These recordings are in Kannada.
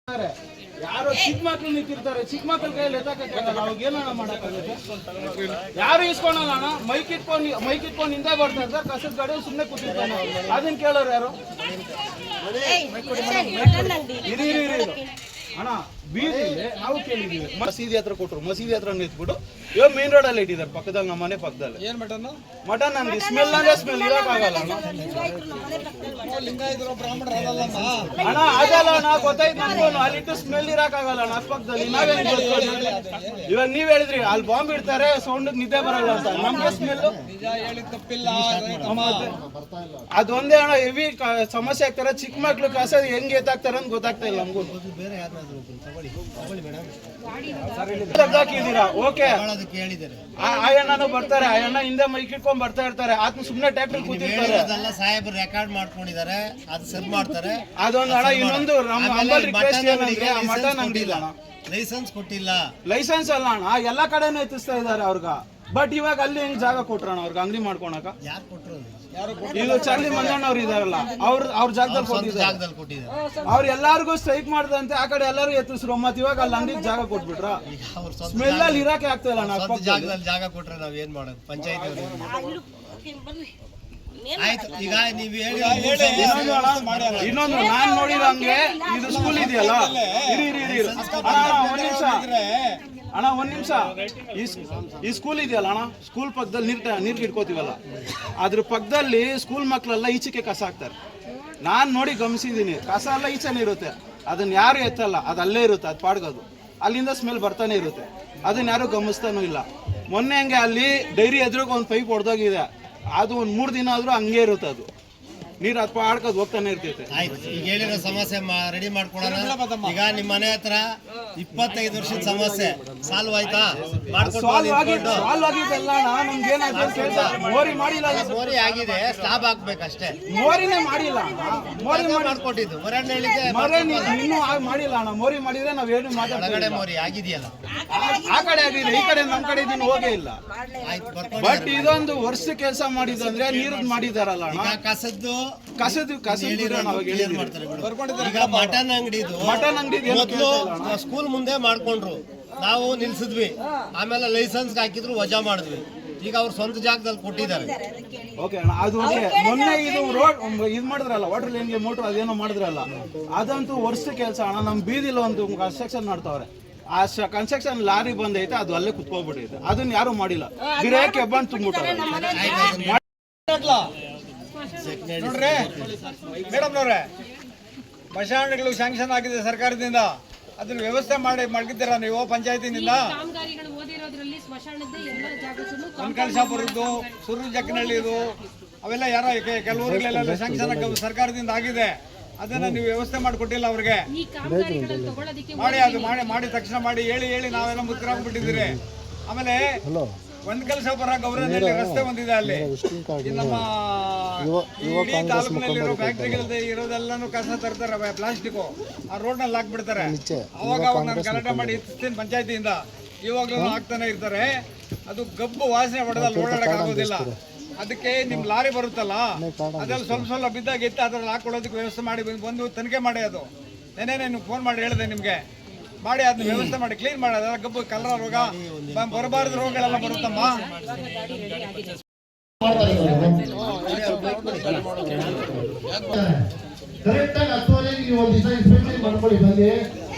ಯಾರು ಚಿಕ್ಕ ಮಕ್ಳು ನಿಂತಿರ್ತಾರೆ, ಚಿಕ್ಕ ಮಕ್ಳ ಕೈಯಲ್ಲಿ ಎತ್ತಕ್ಕಾಗಲ್ಲ, ಅವಾಗ ಏನಣ್ಣ ಮಾಡಕ್ಕಾಗುತ್ತೆ? ಯಾರು ಇಸ್ಕೊಳಲ್ಲ ಅಣ್ಣ. ಮೈಕ್ ಇಟ್ಕೊಂಡು ಹಿಂದೆ ಬರ್ತಾ ಇರ್ತಾರೆ, ಕಸದ ಗಾಡಿ ಸುಮ್ಮನೆ ಕೂತಿರ್ತಾನೆ, ಅದನ್ನ ಕೇಳೋರು ಯಾರು? ಇರಿ ಅಣ್ಣ, ಬೀದಿಲಿ ನಾವು ಕೇಳಿದೀವಿ. ಮಸೀದಿ ಹತ್ರ ಕೊಟ್ರು, ಮಸೀದಿ ಹತ್ರ ನಿಂತ್ಬಿಟ್ಟು ಇವಾಗ ಮೇನ್ ರೋಡ್ ಅಲ್ಲಿ ಇಟ್ಟಿದ್ದಾರೆ, ಪಕ್ಕದಲ್ಲಿ ನಮ್ಮ ಮನೆ ಪಕ್ಕದಲ್ಲಿ. ಏನ್ ಮಟನ್ ನನ್ಗೆ ಸ್ಮೆಲ್ ಅಂದ್ರೆ ಸ್ಮೆಲ್ ಇರಕ್ಕಾಗಲ್ಲ ಅಣ್ಣ. ಅಣ್ಣ ಅದಲ್ಲ ಅಣ್ಣ, ಗೊತ್ತಾಯ್ತು ನಮ್ಗೂ, ಅಲ್ಲಿಟ್ಟು ಸ್ಮೆಲ್ ಇರಕ್ಕಾಗಲ್ಲ ಅಣ್ಣ ಪಕ್ಕದಲ್ಲಿ. ಇವಾಗ ನೀವ್ ಹೇಳಿದ್ರಿ ಅಲ್ಲಿ ಬಾಂಬ್ ಇಡ್ತಾರೆ, ಸೌಂಡ್ ನಿದ್ದೆ ಬರಲ್ಲ ಅಂತ. ನಮ್ಗೆ ಸ್ಮೆಲ್ ಅದೊಂದೇ ಅಣ್ಣ ಹೆವಿ ಸಮಸ್ಯೆ ಆಗ್ತಾರೆ. ಚಿಕ್ಕ ಮಕ್ಳು ಕಸ ಹೆಂಗ್ ಎತ್ತಾಕ್ತಾರ ಅಂತ ಗೊತ್ತಾಗ್ತಾ ಇಲ್ಲ ನಮ್ಗೂ. ಹಾಕಿದೀರಾ ಓಕೆ, ಅಯ್ಯಣ್ಣನು ಬರ್ತಾರೆ, ಅಯ್ಯಣ್ಣ ಹಿಂದೆ ಮೈಕ್ ಇಟ್ಕೊಂಡ್ ಬರ್ತಾ ಇರ್ತಾರೆ, ಆತ್ಮ ಸುಮ್ನೆ ಟ್ಯಾಕ್ಟರ್ ಕೂತಿರ್ತಾರೆ. ಸಾಹೇಬ್ ರೆಕಾರ್ಡ್ ಮಾಡ್ಕೊಂಡಿದ್ದಾರೆ, ಅದು ಸಬ್ ಮಾಡ್ತಾರೆ. ಅದೊಂದು ಅಣ್ಣ. ಇನ್ನೊಂದು ರಿಕ್ವೆಸ್ಟ್ ಏನಂದ್ರೆ, ಆ ಮಟನ್ ಅಂಗಡಿ ಇಲ್ಲ ಅಣ್ಣ, ಲೈಸೆನ್ಸ್ ಕೊಟ್ಟಿಲ್ಲ. ಲೈಸೆನ್ಸ್ ಅಲ್ಲ ಅಣ್ಣ, ಎಲ್ಲಾ ಕಡೆನೂ ಎತ್ತಿಸ್ತಾ ಇದಾರೆ ಅವ್ರಿಗೆ. ಬಟ್ ಇವಾಗ ಅಲ್ಲಿ ಹೆಂಗ್ ಜಾಗ ಕೊಟ್ರಣ ಅವ್ರಿಗೆ ಅಂಗಡಿ ಮಾಡ್ಕೊಳಕ? ಯಾರು ಕೊಟ್ರು? ಇದು ಚಾರ್ಲಿ ಮಂಜಣ್ಣ ಅವ್ರು ಇದಾರಲ್ಲ, ಅವ್ರ ಜಾಗದಲ್ಲಿ ಕೊಟ್ಟಿದ್ದಾರೆ. ಅವ್ರು ಎಲ್ಲಾರ್ಗು ಸ್ಟ್ರೈಕ್ ಮಾಡ್ದಂತೆ ಆ ಕಡೆ ಎಲ್ಲರೂ ಎತ್ತಿಸ್ರು. ಮತ್ ಇವಾಗ ಅಲ್ಲಿ ಅಂಗಡಿ ಜಾಗ ಕೊಟ್ಬಿಟ್ರ, ಸ್ಮೆಲ್ ಅಲ್ಲಿ ಇರಾಕೆ ಆಗ್ತಾ ಇಲ್ಲ. ಜಾಗದಲ್ಲಿ ಜಾಗ ಕೊಟ್ರೆ ನಾವ್ ಏನ್ ಮಾಡೋದು? ಪಂಚಾಯತಿ ಆಯ್ತು. ಈಗ ನೀವ್ ಹೇಳಿ ಇನ್ನೊಂದು ನಾನ್ ನೋಡಿದಂಗೆ ಇದು ಸ್ಕೂಲ್ ಇದೆಯಲ್ಲ, ಒಂದ್ ನಿಮಿಷ ಈ ಸ್ಕೂಲ್ ಇದೆಯಲ್ಲ ಅಣ್ಣ, ಸ್ಕೂಲ್ ಪಕ್ಕದಲ್ಲಿ ನೀರ್ ಇಟ್ಕೋತೀವಲ್ಲ, ಅದ್ರ ಪಕ್ಕದಲ್ಲಿ ಸ್ಕೂಲ್ ಮಕ್ಳೆಲ್ಲ ಈಚೆಗೆ ಕಸ ಹಾಕ್ತಾರೆ. ನಾನ್ ನೋಡಿ ಗಮನಿಸಿದೀನಿ, ಕಸ ಎಲ್ಲ ಈಚೆನೇ ಇರುತ್ತೆ, ಅದನ್ನ ಯಾರು ಎತ್ತಲ್ಲ, ಅದು ಅಲ್ಲೇ ಇರುತ್ತೆ, ಅದು ಪಾಡ್ಗೋದು ಅಲ್ಲಿಂದ ಸ್ಮೆಲ್ ಬರ್ತಾನೆ ಇರುತ್ತೆ, ಅದನ್ನ ಯಾರು ಗಮನಿಸ್ತಾನೂ ಇಲ್ಲ. ಮೊನ್ನೆ ಹಂಗೆ ಅಲ್ಲಿ ಡೈರಿ ಎದುರಿಗೆ ಒಂದು ಪೈಪ್ ಹೊಡೆದೋಗಿದೆ, ಅದು ಒಂದು 3 ದಿನ ಆದ್ರೂ ಹಂಗೆ ಇರುತ್ತೆ, ಅದು ನೀರು ಅದು ಪಾಡ್ಕೋದು ಹೋಗ್ತಾನೆ ಇರ್ತೈತೆ. ಆಯ್ತು, ಈಗ ಹೇಳಿರೋ ಸಮಸ್ಯೆ ರೆಡಿ ಮಾಡ್ಕೊಡೋಣ. ಈಗ ನಿಮ್ಮ ಮನೆ ಹತ್ರ 25 ವರ್ಷದ ಸಮಸ್ಯೆ ಸಾಲ್ವ್ ಆಯ್ತಾ? ಸಾಲ್ವ್ ಆಗಿದ್ದೆಲ್ಲ ಮೋರಿ ಮಾಡಿಲ್ಲ, ಮೋರಿ ಆಗಿದೆ, ಸ್ಲಾಬ್ ಹಾಕ್ಬೇಕಷ್ಟೇ. ಮೋರಿನೇ ಮಾಡಿಲ್ಲ, ಮೋರಿ ಮಾಡ್ಕೊಟ್ಟಿದ್ದು ಇನ್ನೂ ಮಾಡಿಲ್ಲ ಅಣ್ಣ. ಮೋರಿ ಮಾಡಿದ್ರೆ ನಾವ್ ಏನು ಮಾತಾಡ. ಮೋರಿ ಆಗಿದೆಯಲ್ಲ, ಆ ಕಡೆ ಆಗಿದೆ, ಈ ಕಡೆ ನಮ್ ಕಡೆ ಇದೀನಿ ಹೋಗೇ ಇಲ್ಲ. ಬಟ್ ಇದೊಂದು ವರ್ಷ ಕೆಲಸ ಮಾಡಿದಂದ್ರೆ ನೀರು ಮಾಡಿದಾರಲ್ಲ ಅಣ್ಣ, ಕಸದ್ದು ಮಟನ್ ಅಂಗಡಿ ಸ್ಕೂಲ್ ಮುಂದೆ ಮಾಡ್ಕೊಂಡ್ರು, ನಾವು ನಿಲ್ಸಿದ್ವಿ. ಆಮೇಲೆ ಲೈಸೆನ್ಸ್ ಹಾಕಿದ್ರು, ವಜಾ ಮಾಡಿದ್ವಿ. ಈಗ ಅವ್ರು ಸ್ವಂತ ಜಾಗದಲ್ಲಿ ಕೊಟ್ಟಿದ್ದಾರೆ. ಮೊನ್ನೆ ಇದು ರೋಡ್ ಇದು ಮಾಡಿದ್ರಲ್ಲ, ವಾಟರ್ ಲೈನ್ಗೆ ಮೋಟರ್ ಅದೇನೋ ಮಾಡಿದ್ರಲ್ಲ, ಅದಂತೂ ವರ್ಷ ಕೆಲಸ ಅಣ್ಣ. ನಮ್ ಬೀದಿಲಿ ಒಂದು ಕನ್ಸ್ಟ್ರಕ್ಷನ್ ಮಾಡ್ತಾವ್ರೆ, ಆ ಕನ್ಸ್ಟ್ರಕ್ಷನ್ ಲಾರಿ ಬಂದೈತೆ, ಅದು ಅಲ್ಲೇ ಕುತ್ಕೋಗ್ಬಿಟ್ಟೈತೆ, ಅದನ್ನ ಯಾರು ಮಾಡಿಲ್ಲ. ಗಿರಾಕಿ ಬಂದು ತುಂಬಿಟ್ಟಾರೆ. ನೋಡ್ರಿ ಮೇಡಮ್ನವ್ರೆ, ಸ್ಮಶಾನಗಳು ಸ್ಯಾಂಕ್ಷನ್ ಆಗಿದೆ ಸರ್ಕಾರದಿಂದ, ಅದನ್ನ ವ್ಯವಸ್ಥೆ ಮಾಡಿದ್ದೀರಾ ನೀವು ಪಂಚಾಯತಿನಿಂದ? ಕನಕಳಶಾಪುರದ್ದು, ಸುರು ಜಕ್ಕನಹಳ್ಳಿದು ಅವೆಲ್ಲ ಯಾರೋ ಕೆಲವರಿಗೆಲ್ಲ ಸ್ಯಾಂಕ್ಷನ್ ಸರ್ಕಾರದಿಂದ ಆಗಿದೆ, ಅದನ್ನ ನೀವು ವ್ಯವಸ್ಥೆ ಮಾಡಿಕೊಟ್ಟಿಲ್ಲ ಅವ್ರಿಗೆ. ಮಾಡಿ ಅದು ಮಾಡಿ ತಕ್ಷಣ ಮಾಡಿ ಹೇಳಿ ನಾವೆಲ್ಲ ಮುತ್ರಾಗ್ಬಿಟ್ಟಿದ್ದೀರಿ. ಆಮೇಲೆ ಒಂದ್ಕಲ್ಶಾಪುರ ಗೌರವನಲ್ಲಿ ರಸ್ತೆ ಒಂದಿದೆ, ಅಲ್ಲಿ ನಮ್ಮ ಇಡೀ ತಾಲೂಕಿನಲ್ಲಿರೋ ಫ್ಯಾಕ್ಟ್ರಿಗಳಲ್ಲಿ ಇರೋದೆಲ್ಲಾನು ಕಸ ತರ್ತಾರೆ, ಪ್ಲಾಸ್ಟಿಕ್ ಆ ರೋಡ್ ನಲ್ಲಿ ಹಾಕ್ಬಿಡ್ತಾರೆ. ಅವಾಗ ನಾನು ಗಲಾಟೆ ಮಾಡಿ ಎತ್ತಿಸ್ತೀನಿ ಪಂಚಾಯತಿಯಿಂದ, ಇವಾಗ್ಲೂ ಹಾಕ್ತಾನೆ ಇರ್ತಾರೆ. ಅದು ಗಬ್ಬು ವಾಸನೆ ಹೊಡೆದಲ್ಲಿ ಓಡಾಡಕ್ ಆಗೋದಿಲ್ಲ. ಅದಕ್ಕೆ ನಿಮ್ ಲಾರಿ ಬರುತ್ತಲ್ಲ, ಅದ್ರಲ್ಲಿ ಸ್ವಲ್ಪ ಬಿದ್ದಾಗ ಎತ್ತಿ ಅದ್ರಲ್ಲಿ ಹಾಕೊಳೋದಕ್ಕೆ ವ್ಯವಸ್ಥೆ ಮಾಡಿ ಬಂದು ತನಿಖೆ ಮಾಡಿ. ಅದು ನೆನೆ ನೀವು ಫೋನ್ ಮಾಡಿ ಹೇಳಿದೆ ನಿಮ್ಗೆ, ಮಾಡಿ ಅದನ್ನ ವ್ಯವಸ್ಥೆ ಮಾಡಿ ಕ್ಲೀನ್ ಮಾಡಿ. ಅದೆಲ್ಲ ಗಬ್ಬು ಕಲರ ರೋಗ ಬರಬಾರದು ರೋಗಗಳೆಲ್ಲ ಬರುತ್ತಮ್ಮ. ಕರೆಕ್ಟ್ ಆಗಿ 10 ನೀವು ಒಂದು ದಿವಸ ಇನ್ಸ್ಪೆಕ್ಷನ್ ಮಾಡ್ಕೊಳ್ಳಿ. ಬಂದು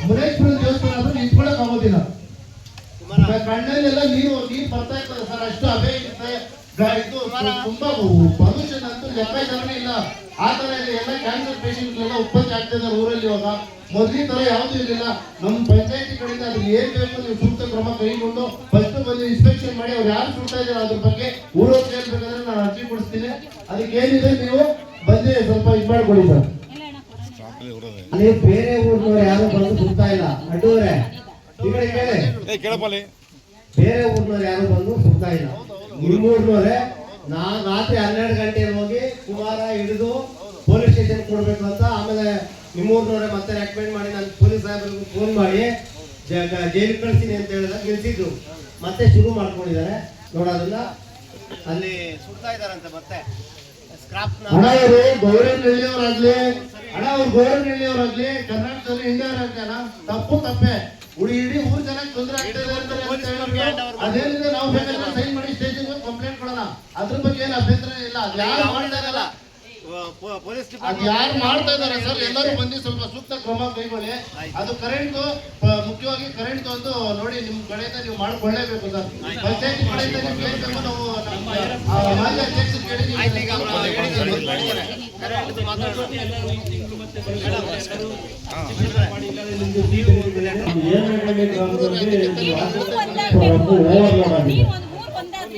ಮುನೇಶ್ವರ ದೇವಸ್ಥಾನ ಆದ್ರೂ ನಿಂತ್ಕೊಳ್ಳಕ್ ಆಗೋದಿಲ್ಲ, ಕಣ್ಣಲ್ಲೆಲ್ಲ ನೀರು ಬರ್ತಾ ಇರ್ತದೆ ಸರ್, ಅಷ್ಟು ಅಭಯ ಇರುತ್ತೆ. ಇದು ತುಂಬಾ ಪೊಲ್ಯೂಷನ್ ಅಂತೂ ಲೆಕ್ಕಾಚಾರನೇ ಇಲ್ಲ. ಆ ತರ ಎಲ್ಲ ಕ್ಯಾನ್ಸರ್ ಪೇಷಂಟ್ಗಳೆಲ್ಲ ಉತ್ಪತ್ತಿ ಆಗ್ತಿದ್ದಾರೆ ಊರಲ್ಲಿ. ಇವಾಗ ಮೊದಲಿನ ತರ ಯಾವ್ದು ಇರಲಿಲ್ಲ. ನಮ್ಮ ಪಂಚಾಯತಿ ಕಡೆಯಿಂದ ಅದ್ರ ಏನ್ ಬೇಕು ನೀವು ಸೂಕ್ತ ಕ್ರಮ ಕೈಗೊಂಡು ಫಸ್ಟ್ ಬಂದು ಇನ್ಸ್ಪೆಕ್ಷನ್ ಮಾಡಿ ಅವ್ರು ಯಾರು ಸುಡ್ತಾ ಇದ್ದಾರೆ ಅದ್ರ ಬಗ್ಗೆ ಊರಲ್ಲಿ ಹೇಳ್ಬೇಕಾದ್ರೆ ನಾನು ಅರ್ಜಿ ಕೊಡಿಸ್ತೀನಿ. ಅದಕ್ಕೆ ಏನಿದೆ ನೀವು ಬಂದು ಸ್ವಲ್ಪ ಇದು ಮಾಡ್ಕೊಡಿ ಸರ್. ಅಲ್ಲಿ ಬೇರೆ ಊರಿನವ್ರು ಯಾರು ಬಂದು ಸುಡ್ತಾ ಇಲ್ಲ. ಅಡ್ಡೂರೇ ಈ ಕಡೆ ಕೇಳಿ, ಬೇರೆ ಊರಿನವ್ರು ಯಾರು ಬಂದು ಸುಡ್ತಾ ಇಲ್ಲ. ನಿಮ್ಮೂರ್ನವ್ರೆ ರಾತ್ರಿ 12 ಗಂಟೆಗೆ ಹೋಗಿ ಕುಮಾರ ಹಿಡಿದು ಪೊಲೀಸ್ ಸ್ಟೇಷನ್ ಕೊಡ್ಬೇಕು ಅಂತ. ಆಮೇಲೆ ನಿಮ್ಮೂರ್ನವ್ರೆ ಮತ್ತೆ ರೆಕಮೆಂಡ್ ಮಾಡಿ ನಾನು ಪೊಲೀಸ್ ಸಾಹೇಬರಿಗೂ ಫೋನ್ ಮಾಡಿ ಜೈಲಿಗೆ ಕಳಿಸ್ತೀನಿ ಅಂತ ಹೇಳಿದಾಗ ನಿಲ್ಸಿದ್ರು. ಮತ್ತೆ ಶುರು ಮಾಡ್ಕೊಂಡಿದ್ದಾರೆ ನೋಡೋದನ್ನ. ಅಲ್ಲಿ ಸುಡ್ತಾ ಇದಾರಂತೆ ಮತ್ತೆ ಹಣ ಇವರು ಗೌರವನಹಳ್ಳಿಯವರಾಗ್ಲಿ ಹಣ ಅವ್ರು ಗೌರವನಹಳ್ಳಿಯವರಾಗ್ಲಿ ಕರ್ನಾಟಕದಲ್ಲಿ ಇಂಡಿಯಾವ್ರಾಗ್ಲಿ ತಪ್ಪೇ ಇಡೀ ಊರ್ ಜನಕ್ಕೆ ತೊಂದರೆ ಆಗ್ತದೆ ಅದೇನಿದೆ ನಾವು ಬೇಕಾದ್ರೆ ಸೈನ್ ಮಾಡಿ ಸ್ಟೇಷನ್ಗೆ ಕಂಪ್ಲೇಂಟ್ ಕೊಡೋಣ. ಅದ್ರ ಬಗ್ಗೆ ಏನು ಅಭ್ಯಂತರ ಇಲ್ಲ. ಯಾರು ಮಾಡ್ತಾ ಇರಲ್ಲ, ಅದು ಯಾರು ಮಾಡ್ತಾ ಇದಾರೆ ಸರ್ ಎಲ್ಲರೂ ಬಂದು ಸ್ವಲ್ಪ ಸೂಕ್ತ ಕ್ರಮ ಕೈಗೊಳ್ಳಿ. ಅದು ಕರೆಂಟ್ ಮುಖ್ಯವಾಗಿ ಕರೆಂಟ್ ಒಂದು ನೋಡಿ ನಿಮ್ ಕಡೆಯಿಂದ ನೀವು ಮಾಡ್ಕೊಳ್ಳೇಬೇಕು ಸರ್. ಪಂಚಾಯತಿ ಕಡೆಯಿಂದ ನೀವು ಏನ್ ಬೇಕು ನಾವು ಮಾಜಿ ಅಧ್ಯಕ್ಷರು ಕೇಳಿ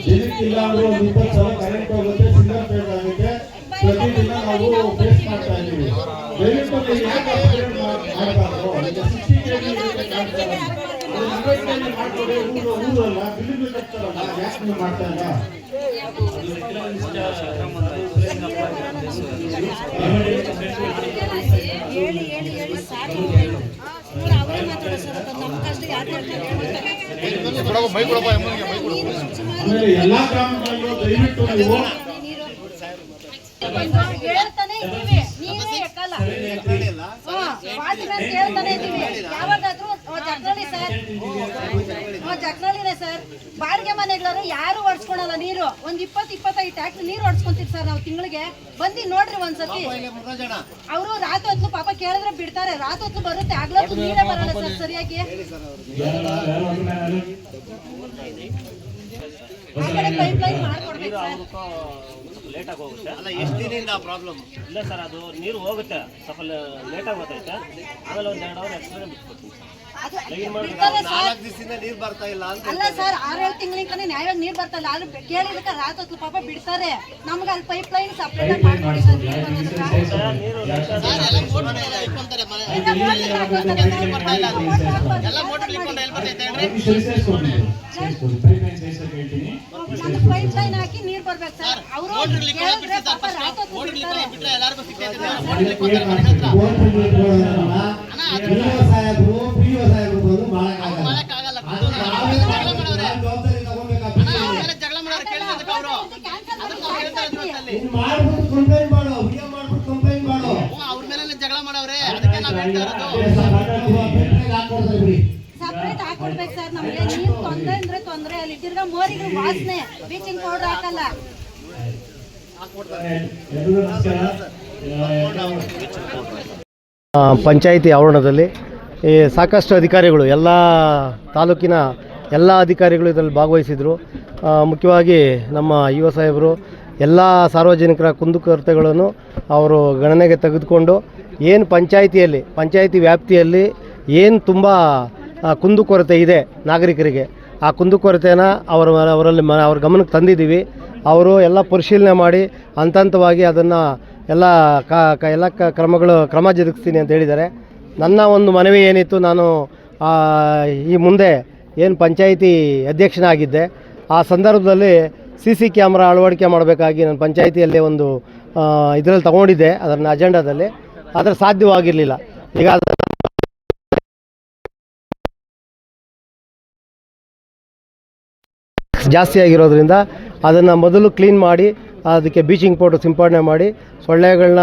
ದಿನಕ್ಕಿಲ್ಲ ಅಂದ್ರೆ ಒಂದು 20 ಸಲ ಕರೆಂಟ್ ಹೋಗುತ್ತೆ, ಸಿಂಗಲ್ ಫೇಸ್ ಆಗುತ್ತೆ. ಪ್ರತಿದಿನ ನಾವು ಫೇಸ್ ಮಾಡ್ತಾ ಇದ್ದೀವಿ. ದಯವಿಟ್ಟು ಯಾಕೆ ಅಪ್ಗ್ರೇಡ್ ಮಾಡಬಾರ್ದು? ಈಗ 60 kV ಮಾಡ್ಕೊಡಿ. ಊರಲ್ಲ ಬಿಲ್ಲು ಕಟ್ತಾರಲ್ಲ, ಯಾಕೆ ನೀವು ಮಾಡ್ತಾ ಇಲ್ಲ? ಆಮೇಲೆ ಎಲ್ಲಾ ಗ್ರಾಮಗಳಲ್ಲೂ ದಯವಿಟ್ಟು ನೀವು ಹೇಳ್ತಾನೆ ಇದ್ದೀವಿ, ನೀವೇ ಎಕ್ಕಲ್ಲ. ಹೇಳ್ತಾನೆ ಇದ್ದೀವಿ. ಯಾವಾಗಾದ್ರೂ ಜಗ್ನಳ್ಳಿ ಸರ್, ಜಗ್ನಳ್ಳಿನೇ ಸರ್, ಬಾಡಿಗೆ ಮನೆಗಳವರು ಯಾರು ಹೊಡ್ಸ್ಕೊಳಲ್ಲ ನೀರು. ಒಂದ್ 20-25 ಟ್ಯಾಕ್ಟ್ರಿ ನೀರು ಹೊಡ್ಸ್ಕೊಂತೀವಿ ಸರ್ ನಾವು ತಿಂಗಳಿಗೆ. ಬಂದು ನೋಡ್ರಿ ಒಂದ್ಸತಿ. ಅವರು ರಾತ್ರಿ ಹೊತ್ತು ಪಾಪ ಕೇಳಿದ್ರೆ ಬಿಡ್ತಾರೆ, ರಾತ್ರಿ ಹೊತ್ತು ಬರುತ್ತೆ, ಆಗ್ಲೂ ನೀರೇ ಬರಲ್ಲ ಸರ್ ಸರಿಯಾಗಿ. ಆ ಕಡೆ ಪೈಪ್ ಲೈನ್ ಮಾಡ್ಕೊಡ್ಬೇಕು ಸರ್. ಲೇಟ್ ಆಗಿ ಹೋಗುತ್ತೆ. ಅಲ್ಲ ಎಷ್ಟು ದಿನದಿಂದ ಪ್ರಾಬ್ಲಮ್ ಇಲ್ಲ ಸರ್, ಅದು ನೀರು ಹೋಗುತ್ತೆ, ಸ್ವಲ್ಪ ಲೇಟ್ ಆಗಿ ಹೋಗ್ತೈತೆ. ಆಮೇಲೆ ಒಂದು 2 ಅವರ್ ಎಕ್ಸ್ಟ್ರಾ ಬಿಟ್ಕೊಡ್ತೀನಿ. ದಿವಸದಿಂದ ನೀರು ಬರ್ತಾ ಇಲ್ಲ ಅಂತ ಅಲ್ಲ ಸರ್, 6-7 ತಿಂಗಳಿಂದ ನ್ಯಾಯವಾಗಿ ನೀರು ಬರ್ತಾ ಇಲ್ಲ. ಅಲ್ಲಿ ಕೇಳಿದಕ್ಕೆ ರಾತ್ರಿ ಪಾಪ ಬಿಡ್ತಾರೆ. ನಮ್ಗೆ ಅಲ್ಲಿ ಪೈಪ್ ಲೈನ್ ಸಪ್ರೇಟ್ ಮಾಡ್ಕೊಡಿ ಸರ್. ಪೈಪ್ ಲೈನ್ ಹಾಕಿ ನೀರು ಬರ್ಬೇಕು ಸರ್. ಅವರು ಕೇಳಿದ್ರೆ ಪಾಪ ರಾತ್ರಿ ಸಾಹೇಬ್ರು PO ಸಾಹೇಬ್ರು ಬಂದು ಮಾಡಕ್ಕಾಗಲ್ಲ. ಮಾಡ್ಬಿಟ್ಟು ಕಂಪ್ಲೇಂಟ್ ಮಾಡು, ವಿಡಿಯೋ ಮಾಡ್ಬಿಟ್ಟು ಕಂಪ್ಲೇಂಟ್ ಮಾಡು. ಅವ್ರ ಮೇಲೆ ಜಗಳ ಮಾಡವ್ರೆ, ಅದಕ್ಕೆ ನಾವು ಹೇಳ್ತಾ ಇರೋದು. ಸಪ್ರೇಟ್ ಹಾಕೊಡ್ಬೇಕು ಸರ್. ನಮ್ಗೆ ನೀರು ತೊಂದ್ರೆ ಅಂದ್ರೆ ತೊಂದ್ರೆ. ಅಲ್ಲಿ ತಿರ್ಗಾ ಮೋರಿಗಳು ವಾಸನೆ, ಬ್ಲೀಚಿಂಗ್ ಪೌಡರ್ ಹಾಕಲ್ಲ. ಪಂಚಾಯಿತಿ ಆವರಣದಲ್ಲಿ ಸಾಕಷ್ಟು ಅಧಿಕಾರಿಗಳು, ಎಲ್ಲ ತಾಲೂಕಿನ ಎಲ್ಲ ಅಧಿಕಾರಿಗಳು ಇದರಲ್ಲಿ ಭಾಗವಹಿಸಿದರು. ಮುಖ್ಯವಾಗಿ ನಮ್ಮ ಯುವ ಸಾಹೇಬರು ಎಲ್ಲ ಸಾರ್ವಜನಿಕರ ಕುಂದುಕೊರತೆಗಳನ್ನು ಅವರು ಗಣನೆಗೆ ತೆಗೆದುಕೊಂಡು ಏನು ಪಂಚಾಯಿತಿ ವ್ಯಾಪ್ತಿಯಲ್ಲಿ ಏನು ತುಂಬ ಕುಂದುಕೊರತೆ ಇದೆ ನಾಗರಿಕರಿಗೆ, ಆ ಕುಂದುಕೊರತೆಯನ್ನು ಅವರಲ್ಲಿ ಅವ್ರ ಗಮನಕ್ಕೆ ತಂದಿದ್ದೀವಿ. ಅವರು ಎಲ್ಲ ಪರಿಶೀಲನೆ ಮಾಡಿ ಹಂತವಾಗಿ ಅದನ್ನು ಎಲ್ಲ ಕ್ರಮ ಜರುಗಿಸ್ತೀನಿ ಅಂತ ಹೇಳಿದ್ದಾರೆ. ನನ್ನ ಒಂದು ಮನವಿ ಏನಿತ್ತು, ನಾನು ಈ ಮುಂದೆ ಏನು ಪಂಚಾಯಿತಿ ಅಧ್ಯಕ್ಷನಾಗಿದ್ದೆ ಆ ಸಂದರ್ಭದಲ್ಲಿ CC ಕ್ಯಾಮ್ರಾ ಅಳವಡಿಕೆ ಮಾಡಬೇಕಾಗಿ ನಾನು ಪಂಚಾಯಿತಿಯಲ್ಲಿ ಒಂದು ಇದರಲ್ಲಿ ತಗೊಂಡಿದ್ದೆ, ಅದನ್ನು ಅಜೆಂಡಾದಲ್ಲಿ. ಆದರೆ ಸಾಧ್ಯವಾಗಿರಲಿಲ್ಲ. ಈಗ ಜಾಸ್ತಿ ಆಗಿರೋದ್ರಿಂದ ಅದನ್ನು ಮೊದಲು ಕ್ಲೀನ್ ಮಾಡಿ ಅದಕ್ಕೆ ಬ್ಲೀಚಿಂಗ್ ಪೌಡರ್ ಸಿಂಪಡಣೆ ಮಾಡಿ ಸೊಳ್ಳೆಗಳನ್ನ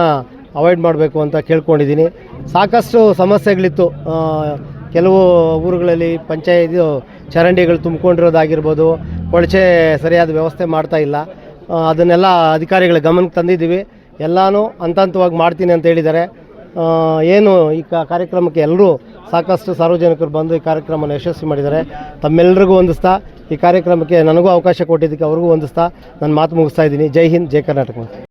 ಅವಾಯ್ಡ್ ಮಾಡಬೇಕು ಅಂತ ಕೇಳ್ಕೊಂಡಿದ್ದೀನಿ. ಸಾಕಷ್ಟು ಸಮಸ್ಯೆಗಳಿತ್ತು. ಕೆಲವು ಊರುಗಳಲ್ಲಿ ಪಂಚಾಯಿತಿ ಚರಂಡಿಗಳು ತುಂಬಿಕೊಂಡಿರೋದಾಗಿರ್ಬೋದು, ಕೊಳಚೆ ಸರಿಯಾದ ವ್ಯವಸ್ಥೆ ಮಾಡ್ತಾಯಿಲ್ಲ. ಅದನ್ನೆಲ್ಲ ಅಧಿಕಾರಿಗಳ ಗಮನಕ್ಕೆ ತಂದಿದ್ದೀವಿ. ಎಲ್ಲನೂ ಹಂತವಾಗಿ ಮಾಡ್ತೀನಿ ಅಂತ ಹೇಳಿದ್ದಾರೆ. ಏನು ಈ ಕಾರ್ಯಕ್ರಮಕ್ಕೆ ಎಲ್ಲರೂ ಸಾಕಷ್ಟು ಸಾರ್ವಜನಿಕರು ಬಂದು ಈ ಕಾರ್ಯಕ್ರಮವನ್ನು ಯಶಸ್ವಿ ಮಾಡಿದ್ದಾರೆ. ತಮ್ಮೆಲ್ಲರಿಗೂ ವಂದಿಸ್ತಾ, ಈ ಕಾರ್ಯಕ್ರಮಕ್ಕೆ ನನಗೂ ಅವಕಾಶ ಕೊಟ್ಟಿದ್ದಕ್ಕೆ ಅವ್ರಿಗೂ ವಂದಿಸ್ತಾ ನನ್ನ ಮಾತು ಮುಗಿಸ್ತಾ ಇದ್ದೀನಿ. ಜೈ ಹಿಂದ್, ಜೈ ಕರ್ನಾಟಕ.